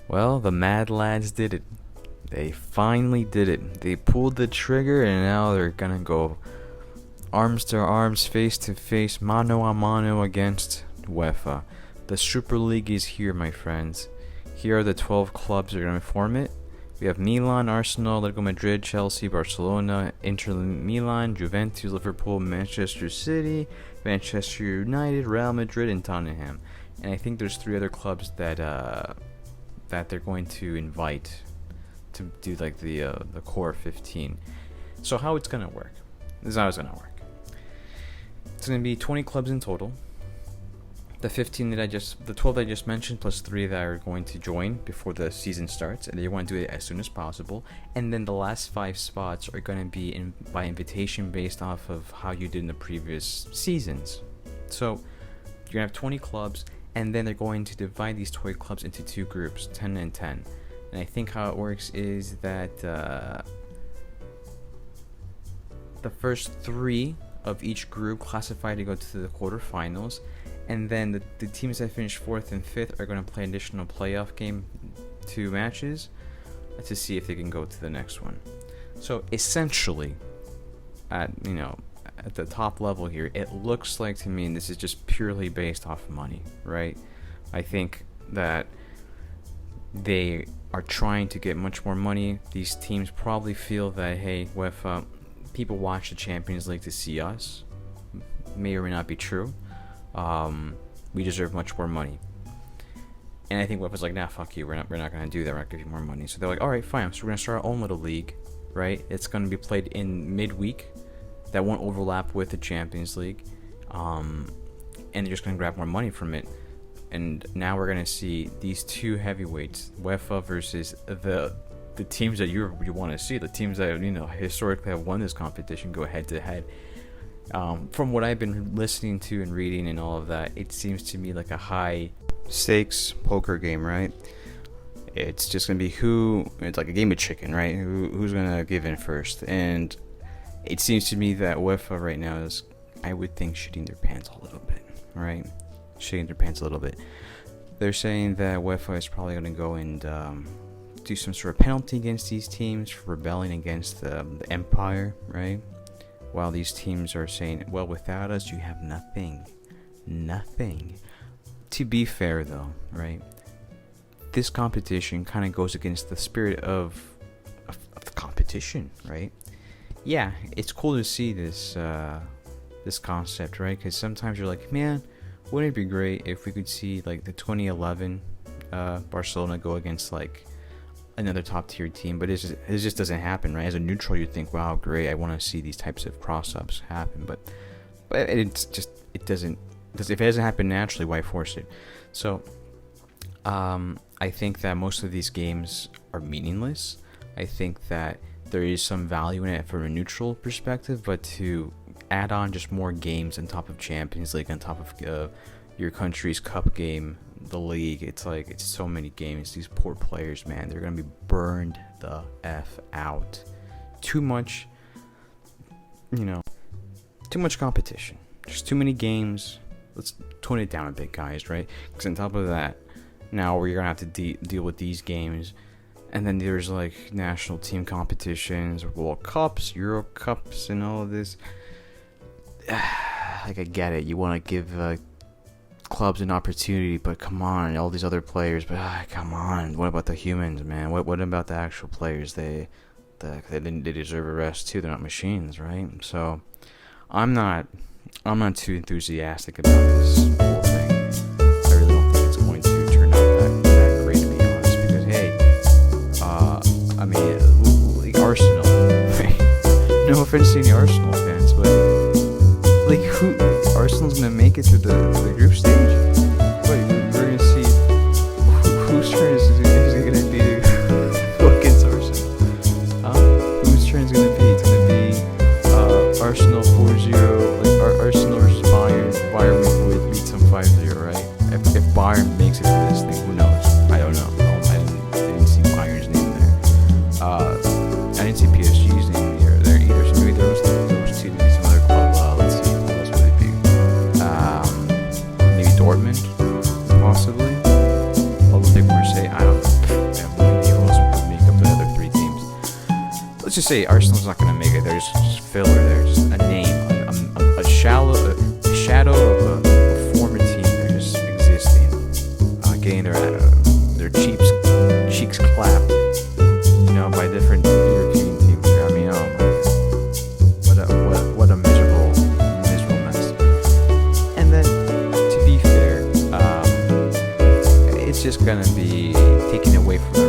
Well, the Mad Lads did it. They finally did it. They pulled the trigger and now they're gonna go arms to arms, face to face, mano a mano against UEFA. The Super League is here, my friends. Here are the 12 clubs that are gonna form it. We have Milan, Arsenal, Atletico de Madrid, Chelsea, Barcelona, Inter Milan, Juventus, Liverpool, Manchester City, Manchester United, Real Madrid, and Tottenham. And I think there's 3 other clubs that they're going to invite to do like the core 15. So how it's gonna work? This is how it's gonna work. It's gonna be 20 clubs in total. The 12 that I just mentioned, plus 3 that are going to join before the season starts, and they want to do it as soon as possible. And then the last 5 spots are going to be by invitation based off of how you did in the previous seasons. So you're gonna have 20 clubs, and then they're going to divide these 20 clubs into 2 groups, 10 and 10. And I think how it works is that the first 3 of each group classify to go to the quarterfinals, and then the teams that finish 4th and 5th are going to play an additional playoff game, 2 matches, to see if they can go to the next one. So essentially, at the top level here, it looks like to me, and this is just purely based off of money, right? I think that they are trying to get much more money. These teams probably feel that, hey, UEFA, people watch the Champions League to see us. May or may not be true. We deserve much more money. And I think WEFA's like, nah, fuck you. We're not going to do that. We're not going to give you more money. So they're like, all right, fine. So we're going to start our own little league, right? It's going to be played in midweek. That won't overlap with the Champions League. And they're just going to grab more money from it. And now we're going to see these 2 heavyweights, UEFA versus the teams that you want to see, the teams that historically have won this competition, go head to head. From what I've been listening to and reading and all of that, it seems to me like a high stakes poker game, right? It's just gonna be it's like a game of chicken, right? Who's gonna give in first? And it seems to me that UEFA right now is, I would think, shitting their pants a little bit, right? Shitting their pants a little bit. They're saying that UEFA is probably gonna go and do some sort of penalty against these teams for rebelling against the empire, right? While these teams are saying, well, without us, you have nothing. Nothing. To be fair, though, right? This competition kind of goes against the spirit of the competition, right? Yeah, it's cool to see this concept, right? Because sometimes you're like, man, wouldn't it be great if we could see like the 2011 Barcelona go against like another top tier team, but it just doesn't happen, right? As a neutral, you think, wow, great, I want to see these types of cross-ups happen, but it doesn't. If it doesn't happen naturally, why force it? So I think that most of these games are meaningless. I think that there is some value in it from a neutral perspective, but to add on just more games on top of Champions League, on top of your country's cup game, the league, it's so many games. These poor players, man, they're gonna be burned the F out. Too much competition, just too many games. Let's tone it down a bit, guys, right? Because on top of that, now we're gonna have to deal with these games, and then there's like national team competitions, World Cups, Euro Cups, and all of this. Like, I get it, you want to give clubs an opportunity, but come on, all these other players, but come on, what about the humans, man? What about the actual players? They deserve a rest too. They're not machines, right? So I'm not too enthusiastic about this whole thing. I really don't think it's going to turn out that great, to be honest, because hey, I mean, like Arsenal, right? No offense to any Arsenal fans, but like, Arsenal's gonna make it to the group stage? What, we're gonna see whose turn is it gonna be to go against Arsenal? Whose turn is gonna be? It's gonna be Arsenal 4-0, like Arsenal versus Bayern. Bayern would beat them 5-0, right? If Bayern makes it to this thing, who knows? I don't know. I didn't see Bayern's name there. I didn't see PSG's name there either. So maybe those two, maybe some other club. Let's see. What else would it be? say Arsenal's not going to make it. They're just filler. They're just a name, a shadow of a former team. They're just existing, getting their cheeks clapped, by different European teams. I mean, oh my God, what a miserable mess. And then, to be fair, it's just gonna be taken away from the